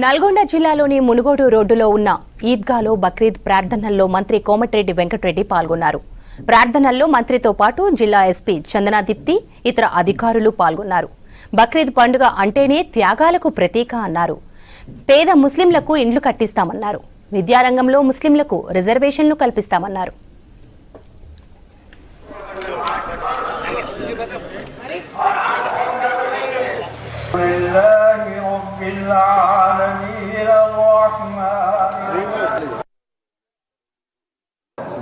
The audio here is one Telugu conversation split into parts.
నల్గొండ జిల్లాలోని మునుగోడు రోడ్డులో ఉన్న ఈద్గాలో బక్రీద్ ప్రార్థనల్లో మంత్రి కోమటిరెడ్డి వెంకటరెడ్డి పాల్గొన్నారు. ప్రార్థనల్లో మంత్రితో పాటు జిల్లా ఎస్పీ చందనా దీప్తి ఇతర అధికారులు పాల్గొన్నారు. బక్రీద్ పండుగ అంటేనే త్యాగాలకు ప్రతీక అన్నారు. పేద ముస్లింలకు ఇండ్లు కట్టిస్తామన్నారు. విద్యారంగంలో ముస్లింలకు రిజర్వేషన్లు కల్పిస్తామన్నారు.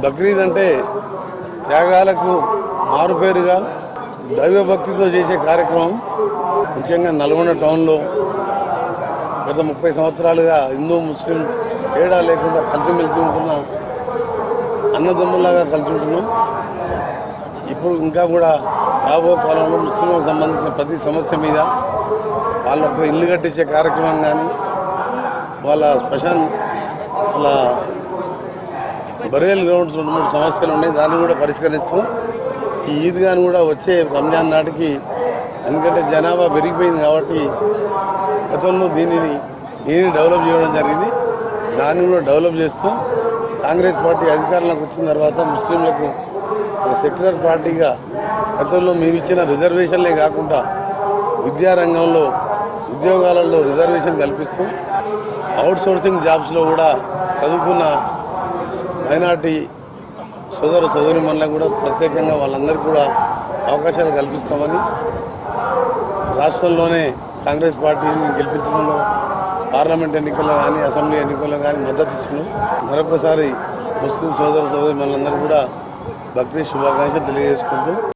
బక్రీద్ అంటే త్యాగాలకు మారుపేరుగా దైవభక్తితో చేసే కార్యక్రమం. ముఖ్యంగా నల్గొండ టౌన్లో గత 30 సంవత్సరాలుగా హిందూ ముస్లిం తేడా లేకుండా కలిసిమెలిసి ఉంటున్నాం, అన్నదమ్ములాగా కలిసి ఉంటున్నాం. ఇప్పుడు ఇంకా కూడా రాబో కాలంలో ముస్లింలకు సంబంధించిన ప్రతి సమస్య మీద వాళ్ళకు ఇల్లు కట్టించే కార్యక్రమం కానీ, వాళ్ళ శ్మశాన్ వాళ్ళ బరియల్ గ్రౌండ్స్ 2-3 సమస్యలు ఉన్నాయి, దాన్ని కూడా పరిష్కరిస్తాం. ఈ ఈద్గాను కూడా వచ్చే రంజాన్ నాటికి, ఎందుకంటే జనాభా పెరిగిపోయింది కాబట్టి గతంలో దీనిని డెవలప్ చేయడం జరిగింది. దాన్ని కూడా డెవలప్ చేస్తూ కాంగ్రెస్ పార్టీ అధికారంలోకి వచ్చిన తర్వాత ముస్లింలకు ఒక సెక్యులర్ పార్టీగా గతంలో మేము ఇచ్చిన రిజర్వేషన్లే కాకుండా విద్యారంగంలో ఉద్యోగాలలో రిజర్వేషన్ కల్పిస్తూ అవుట్ సోర్సింగ్ జాబ్స్లో కూడా చదువుకున్న మైనార్టీ సోదరుమణులకు కూడా ప్రత్యేకంగా వాళ్ళందరికీ కూడా అవకాశాలు కల్పిస్తామని రాష్ట్రంలోనే కాంగ్రెస్ పార్టీని గెలిపించడంలో పార్లమెంట్ ఎన్నికల్లో కానీ అసెంబ్లీ ఎన్నికల్లో కానీ మద్దతు ఇచ్చినాం. మరొకసారి ముస్లిం సోదరుమణులందరూ కూడా బక్రీద్ శుభాకాంక్షలు తెలియజేసుకుంటూ